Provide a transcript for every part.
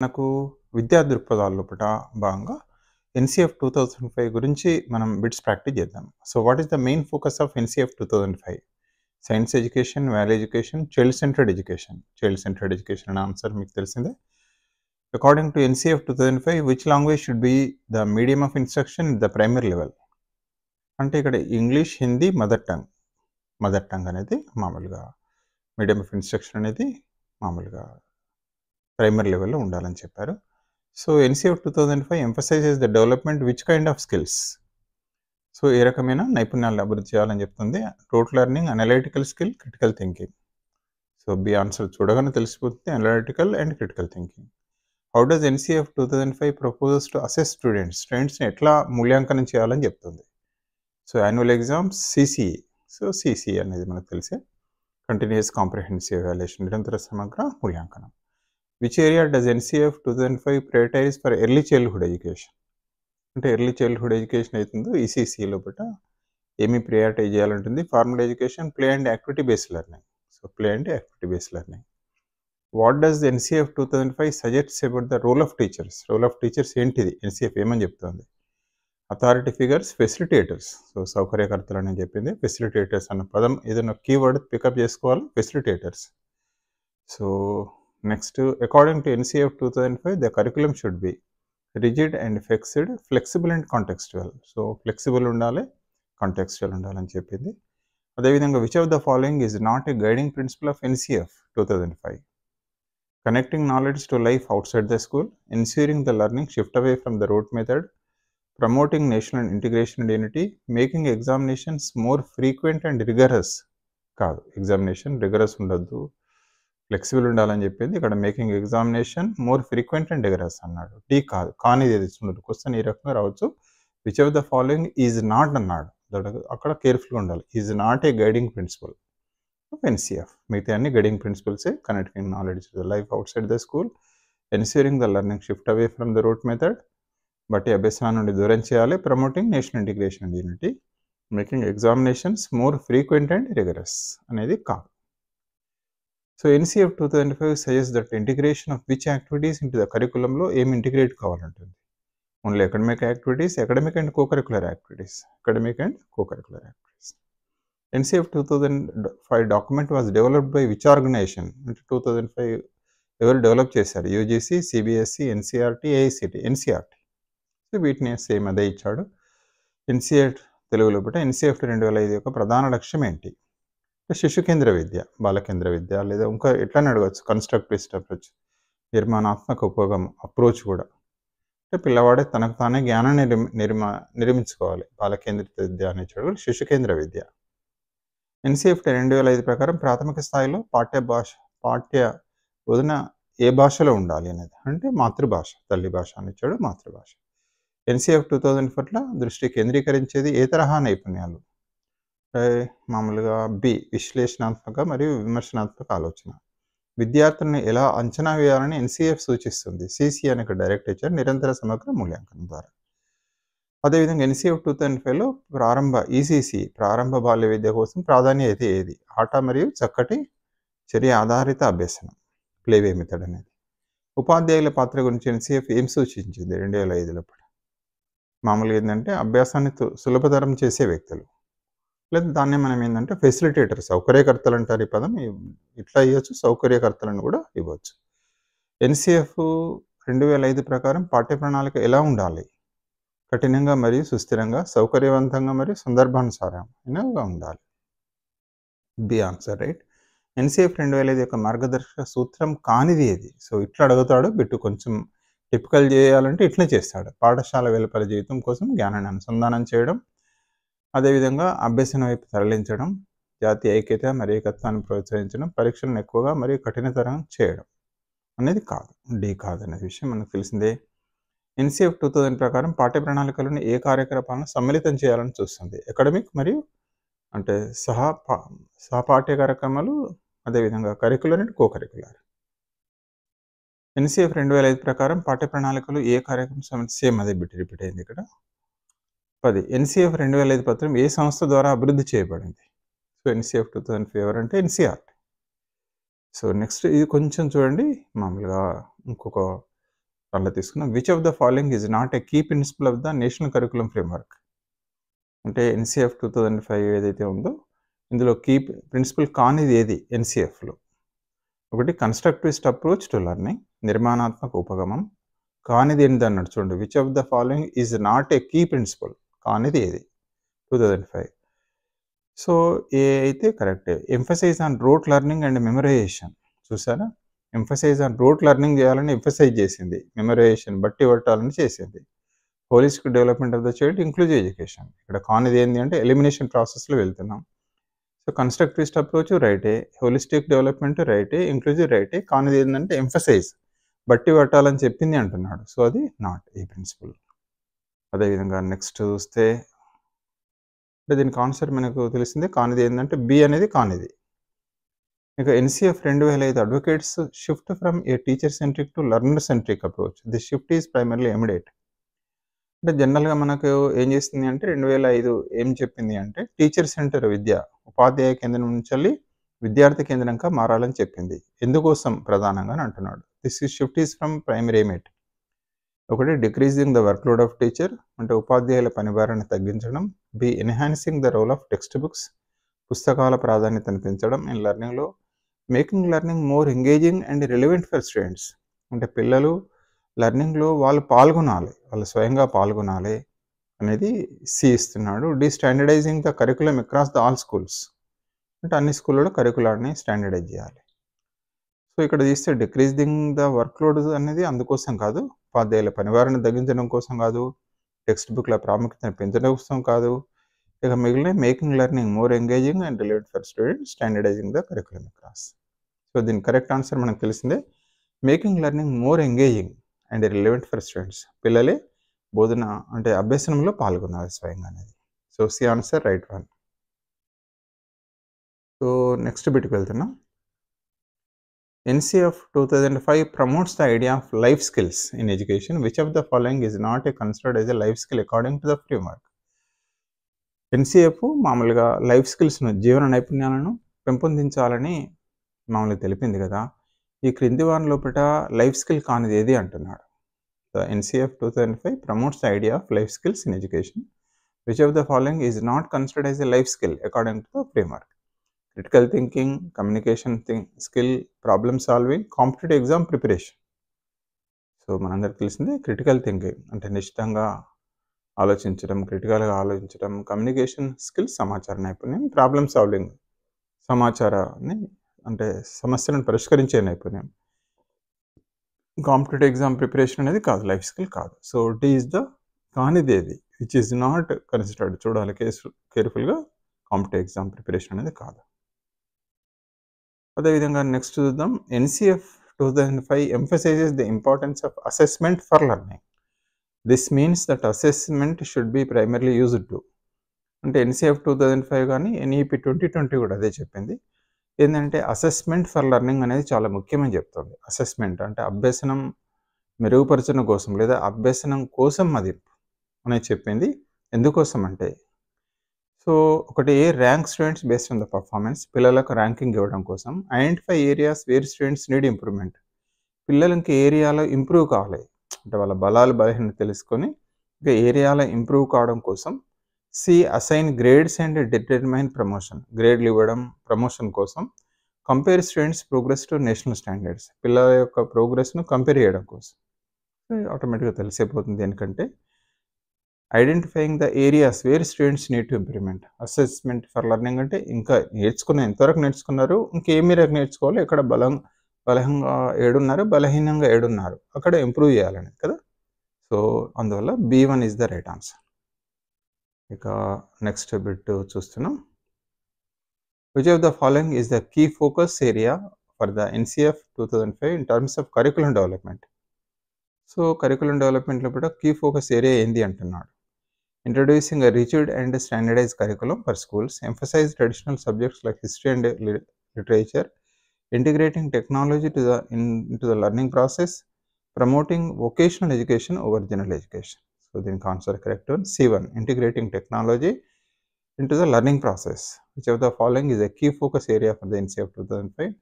మనకు విద్యా దృక్పథాల లోపట భాగంగా ఎన్‌సీఎఫ్ 2005 గురించి మనం బిట్స్ ప్రాక్టీస్ చేద్దాం. So, what is the main focus of NCF 2005? Science education, value education, child centred education. Child centred education అనే ఆన్సర్ మీకు తెలిసిందే. According to NCF 2005, which language should be the medium of instruction at the primary level? అంటే ఇక్కడ English, Hindi, mother tongue. Mother tongue అనేది మామూలుగా medium of instruction అనేది మామూలుగా primary లెవెల్‌లో ఉండాలని చెప్పారు. So, NCF 2005 emphasises the development which kind of skills? So, ఏ రకమైన నైపుణ్యాలను అభివృద్ధి చేయాలని చెప్తుంది. Rote learning, analytical skill, critical thinking. So, B answer చూడగానే తెలిసిపోతుంది. Analytical and critical thinking. How does NCF 2005 proposes to assess students? స్టూడెంట్స్‌ని ఎట్లా మూల్యాంకనం చేయాలని చెప్తుంది. So, annual exams, CCE. So, CCE అనేది మనకు తెలిసే కంటిన్యూయస్ కాంప్రిహెన్సివ్ ఎవాల్యుయేషన్, నిరంతర సమగ్ర మూల్యాంకనం. Which area does NCF 2005 prioritise for early childhood education? అంటే ఎర్లీ చైల్డ్‌హుడ్ ఎడ్యుకేషన్ అవుతుందో ఈసీసీ లోపట ఏమి ప్రయారిటైజ్ చేయాలంటుంది? Formal education, play and activity based learning. So, play and activity based learning. What does NCF 2005 suggests about the role of teachers? Role of teachers ఏంటిది? NCF ఏమని చెప్తుంది? Authority figures, facilitators. So, సౌకర్యకర్తలు అని చెప్పింది. Facilitators అన్న పదం ఏదైనా keyword pick up చేసుకోవాలి. Facilitators. So, next, according to NCF 2005, the curriculum should be rigid and fixed, flexible and contextual. So, flexible ఉండాలి, కాంటెక్స్చువల్ ఉండాలని చెప్పింది. అదేవిధంగా which of the following is not a guiding principle of NCF 2005? Connecting knowledge to life outside the school, ensuring the learning shift away from the rote method, promoting national integration and unity, making examinations more frequent and rigorous. కాదు, examination rigorous ఉండొద్దు, flexible ఉండాలని చెప్పింది. ఇక్కడ making examination more frequent and rigorous అన్నాడు. Tea కాదు, కానిది ఏది ఉండదు. క్వశ్చన్ ఈ రకంగా రావచ్చు. Which of the following is not అన్నాడు. అక్కడ కేర్ఫుల్గా ఉండాలి. Is not a guiding principle of NCF. మిగతా అన్ని గైడింగ్ ప్రిన్సిపల్సే. Connecting knowledge to the life outside the school, ensuring the learning shift away from the rote method, బట్టి అభ్యసనం నుండి దూరం చేయాలి, promoting national integration and unity, making examinations more frequent and rigorous అనేది కాదు. So, NCF 2005 suggest that integration of which activities into the కరికులంలో ఏమి integrate కావాలంటుంది? Only academic activities, academic and cocurricular activities. Academic and cocurricular activities. NCF 2005 document was developed by which organisation? అంటే 2005 ఎవరు develop చేశారు? UGC, CBSE, NCERT, AICTE. NCERT. So, వీటిని same అదే ఇచ్చాడు. NCF Telugu లోపల ఎన్సీఎఫ్ 2005 యొక్క ప్రధాన లక్ష్యం ఏంటి? శిశు కేంద్ర విద్య, బాల కేంద్ర విద్య, లేదా ఇంకా ఎట్లని అడగచ్చు, కన్స్ట్రక్టివిస్ట్ అప్రోచ్, నిర్మాణాత్మక ఉపయోగం అప్రోచ్ కూడా. అంటే పిల్లవాడే తనకు తానే జ్ఞానాన్ని నిర్మించుకోవాలి. బాల కేంద్రిత విద్య అనే చదువు శిశు కేంద్ర విద్య. ఎన్సీఎఫ్ 2005 ప్రకారం ప్రాథమిక స్థాయిలో పాఠ్య బోధన ఏ భాషలో ఉండాలి అనేది, అంటే మాతృభాష, తల్లి భాష అని ఇచ్చాడు, మాతృభాష. ఎన్సీఎఫ్ 2000 పట్ల దృష్టి కేంద్రీకరించేది ఏ తరహా నైపుణ్యాలు? మామూలుగా బి, విశ్లేషణాత్మక మరియు విమర్శనాత్మక ఆలోచన. విద్యార్థులను ఎలా అంచనా వేయాలని ఎన్సీఎఫ్ సూచిస్తుంది? సీసీ అనే డైరెక్ట్ ఇచ్చారు, నిరంతర సమగ్ర మూల్యాంకనం ద్వారా. అదేవిధంగా ఎన్సీఎఫ్ 2005లో ఈసీసీ ప్రారంభ బాల్య విద్య కోసం ప్రాధాన్యత ఏది? ఆట మరియు చక్కటి చర్య ఆధారిత అభ్యసనం, ప్లేవే మెథడ్ అనేది. ఉపాధ్యాయుల పాత్ర గురించి ఎన్సీఎఫ్ ఏం సూచించింది 2005లో? మామూలుగా ఏంటంటే అభ్యాసాన్ని సులభతరం చేసే వ్యక్తులు, లేదా దాన్నే మనం ఏంటంటే ఫెసిలిటేటర్, సౌకర్యకర్తలు అంటారు. ఈ పదం ఇట్లా ఇవ్వచ్చు, సౌకర్యకర్తలను కూడా ఇవ్వచ్చు. ఎన్సీఎఫ్ 2005 ప్రకారం పాఠ్య ప్రణాళిక ఎలా ఉండాలి? కఠినంగా మరియు సుస్థిరంగా, సౌకర్యవంతంగా మరియు సందర్భానుసారంగా ఉండాలి. B answer, right. ఎన్సీఎఫ్ 2005 యొక్క మార్గదర్శక సూత్రం కానిది ఏది? సో, ఇట్లా అడుగుతాడు బిట్టు. కొంచెం టిపికల్ చేయాలంటే ఇట్లే చేస్తాడు. పాఠశాల వెలుపల జీవితం కోసం జ్ఞానాన్ని అనుసంధానం చేయడం, అదేవిధంగా అభ్యసన వైపు తరలించడం, జాతీయ ఐక్యత మరియు ఏకత్వాన్ని ప్రోత్సహించడం, పరీక్షలను ఎక్కువగా మరియు కఠినతరం చేయడం అనేది కాదు. డి కాదు అనే విషయం మనకు తెలిసిందే. ఎన్సీఎఫ్ 2000 ప్రకారం పాఠ్య ప్రణాళికలను ఏ కార్యకలాపాలను సమ్మిళితం చేయాలని చూస్తుంది? అకాడమిక్ మరియు అంటే సహపాఠ్య కార్యక్రమాలు, అదేవిధంగా కరికులర్ అండ్ కోకరికులర్. ఎన్సీఎఫ్ 2005 ప్రకారం పాఠ్య ప్రణాళికలు ఏ కార్యక్రమం? సేమ్ అదే బిట్ రిపీట్ అయింది ఇక్కడ. 10. ఎన్సీఎఫ్ 2005 పత్రం ఏ సంస్థ ద్వారా అభివృద్ధి చేయబడింది? సో, ఎన్సీఎఫ్ 2005 ఎవరంటే ఎన్సీఆర్టీ. సో, నెక్స్ట్ ఇది కొంచెం చూడండి, మామూలుగా ఇంకొక దాంట్లో తీసుకున్నాం. Which of the following is not a key principle of the national curriculum framework. అంటే ఎన్‌సీఎఫ్ 2005 ఏదైతే ఉందో, ఇందులో కీ ప్రిన్సిపల్ కానిది ఏది ఎన్‌సీఎఫ్‌లో? ఒకటి కన్‌స్ట్రక్టివిస్ట్ అప్రోచ్ టు లెర్నింగ్, నిర్మాణాత్మక ఉపగమం. కానిది ఏంటన్నాడు చూడండి. Which of the following is not a key principle. కానిది ఏది? 2005. సో, ఏ అయితే కరెక్టే. Emphasise on rote learning and memorisation. చూసారా? ఎంఫసైజ్ ఆన్ రోట్ లెర్నింగ్ చేయాలని ఎంఫసైజ్ చేసింది. మెమరైజేషన్ బట్టి పట్టాలని చేసింది. Holistic development of the child inclusive education. ఇక్కడ కానిది ఏంది అంటే ఎలిమినేషన్ ప్రాసెస్‌లో వెళ్తున్నాం. సో, కన్‌స్ట్రక్టివిస్ట్ అప్రోచ్ రైటే. హోలిస్టిక్ డెవలప్‌మెంట్ రైటే. ఇంక్లూజివ్ రైటే. కానిది ఏందంటే ఎంఫసైజ్ బట్టి పట్టాలని చెప్పింది అంటున్నాడు. సో, అది నాట్ ఈ ప్రిన్సిపల్. అదేవిధంగా నెక్స్ట్ చూస్తే అంటే దీనికి ఆన్సర్ మనకు తెలిసిందే. కానిది ఏందంటే బి అనేది కానిది. ఇక NCF 2005 advocates shift from A teacher centric to learner centric approach. This shift is primarily aimed. అంటే జనరల్‌గా మనకు ఏం చేస్తుంది అంటే 2005 ఏం చెప్పింది అంటే టీచర్ సెంటర్ విద్య, ఉపాధ్యాయ కేంద్రం నుంచెల్లి విద్యార్థి కేంద్రంగా మారాలని చెప్పింది. ఎందుకోసం ప్రధానంగా అని అంటున్నాడు. This shift is from primary aim. ఒకటి డిక్రీజింగ్ ద వర్క్‌లోడ్ ఆఫ్ టీచర్ అంటే ఉపాధ్యాయుల పనిభారాన్ని తగ్గించడం. B enhancing the role of textbooks పుస్తకాల ప్రాధాన్యతను పెంచడం ఇన్ లెర్నింగ్‌లో. Making learning more engaging and relevant for students అంటే పిల్లలు లెర్నింగ్‌లో వాళ్ళు పాల్గొనాలి. వాళ్ళు స్వయంగా పాల్గొనాలి అనేది సి ఇస్తున్నాడు. D standardising the curriculum across the all schools అంటే అన్ని స్కూల్‌లో కరిక్యులాన్ని స్టాండర్డైజ్ చేయాలి. సో, ఇక్కడ తీస్తే డిక్రీజింగ్ ద వర్క్‌లోడ్ అనేది అందుకోసం కాదు. ఉపాధ్యాయుల పనిభారాన్ని తగ్గించడం కోసం కాదు. టెక్స్ట్ బుక్‌ల ప్రాముఖ్యతను పెంచడం కోసం కాదు. ఇక మిగిలిన making learning more engaging and related for students standardising the curriculum across. So, దీని కరెక్ట్ ఆన్సర్ మనకు తెలిసిందే. Making learning more engaging and relevant for students. పిల్లలే బోధన అంటే అభ్యసనంలో పాల్గొనాలి స్వయంగా అనేది. So, C answer right one. So, next బిట్‌కి వెళ్తున్నాం. NCF 2005 promotes the idea of life skills in education. Which of the following is not considered as a life skill according to the framework? NCF మామూలుగా life స్కిల్స్‌ను జీవన నైపుణ్యాలను పెంపొందించాలని మామూలుగా తెలిపింది కదా! ఈ క్రింది వాని లోపట లైఫ్ స్కిల్ కానిది ఏది అంటున్నాడు. The NCF 2005 promotes the idea of life skills in education. Which of the following is not considered as a life skill according to the framework? Critical thinking, communication skill, problem solving, competitive exam preparation. So, మనందరికి తెలిసిందే critical thinking అంటే నిశితంగా ఆలోచించడం, క్రిటికల్‌గా ఆలోచించడం, communication skills సమాచార నైపుణ్యం, problem solving సమాచారాన్ని అంటే సమస్యలను పరిష్కరించే నైపుణ్యం. కాంపిటేటివ్ ఎగ్జామ్ ప్రిపరేషన్ అనేది కాదు, లైఫ్ స్కిల్ కాదు. సో, డి ఈజ్ ద కానిదేది విచ్ ఈజ్ నాట్ కన్సిడర్డ్. చూడాలి కేర్‌ఫుల్‌గా. కాంపిటేటివ్ ఎగ్జామ్ ప్రిపరేషన్ అనేది కాదు. అదేవిధంగా నెక్స్ట్ చూద్దాం. NCF 2005 emphasizes the importance of assessment for learning. This means that assessment should be primarily used to. అంటే NCF 2005 గాని, ఎన్‌ఈపీ 2020 కూడా అదే చెప్పింది. ఏందంటే అసెస్మెంట్ ఫర్ లెర్నింగ్ అనేది చాలా ముఖ్యమని చెప్తుంది. అసెస్మెంట్ అంటే అభ్యసనం మెరుగుపరచడం కోసం లేదా అభ్యసనం కోసం అది అనేది చెప్పింది. ఎందుకోసం అంటే సో, ఒకటి rank students based on the performance పిల్లలకు ర్యాంకింగ్ ఇవ్వడం కోసం. Identify areas where students need improvement పిల్లలకి ఏరియాలో ఇంప్రూవ్ కావాలి. అంటే వాళ్ళ బలాలు బలహీనతలు తెలుసుకొని ఇంకా ఏరియాలో ఇంప్రూవ్ కావడం కోసం. C assign grades and determine promotion గ్రేడ్లు ఇవ్వడం ప్రమోషన్ కోసం. Compare students progress to national standards పిల్లల యొక్క ప్రోగ్రెస్‌ను కంపేర్ చేయడం కోసం. ఆటోమేటిక్‌గా తెలిసిపోతుంది దేనికంటే identifying the areas where students need to improvement. Assessment for learning అంటే ఇంకా ఎంతవరకు నేర్చుకున్నారు, ఇంకా ఏ మేరకు నేర్చుకోవాలి, ఎక్కడ బలంగా ఏడున్నారు, బలహీనంగా ఏడున్నారు, అక్కడ ఇంప్రూవ్ చేయాలని కదా. సో, అందువల్ల B1 is the right answer. ఇక నెక్స్ట్ బిట్ చూస్తున్నాం. Which of the following is the key focus area for the NCF 2005 in terms of curriculum development. So, curriculum డెవలప్మెంట్‌లో కూడా కీ ఫోకస్ ఏరియా ఏంది అంటున్నాడు. Introducing a rigid and standardized curriculum for schools, emphasize traditional subjects like history and literature, integrating technology into the learning process, promoting vocational education over general education. So, the answer correct one C1, integrating technology into the learning process. Which of the following is a key focus area for the NCF 2005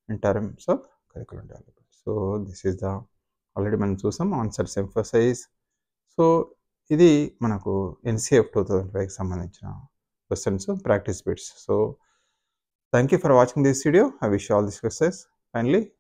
in terms of curriculum development. So, this is the already మనం చూసాం answers emphasize. So ఇది మనకు NCF 2005కి సంబంధించిన questions practice bits. So thank you for watching this video. I wish all the success. Finally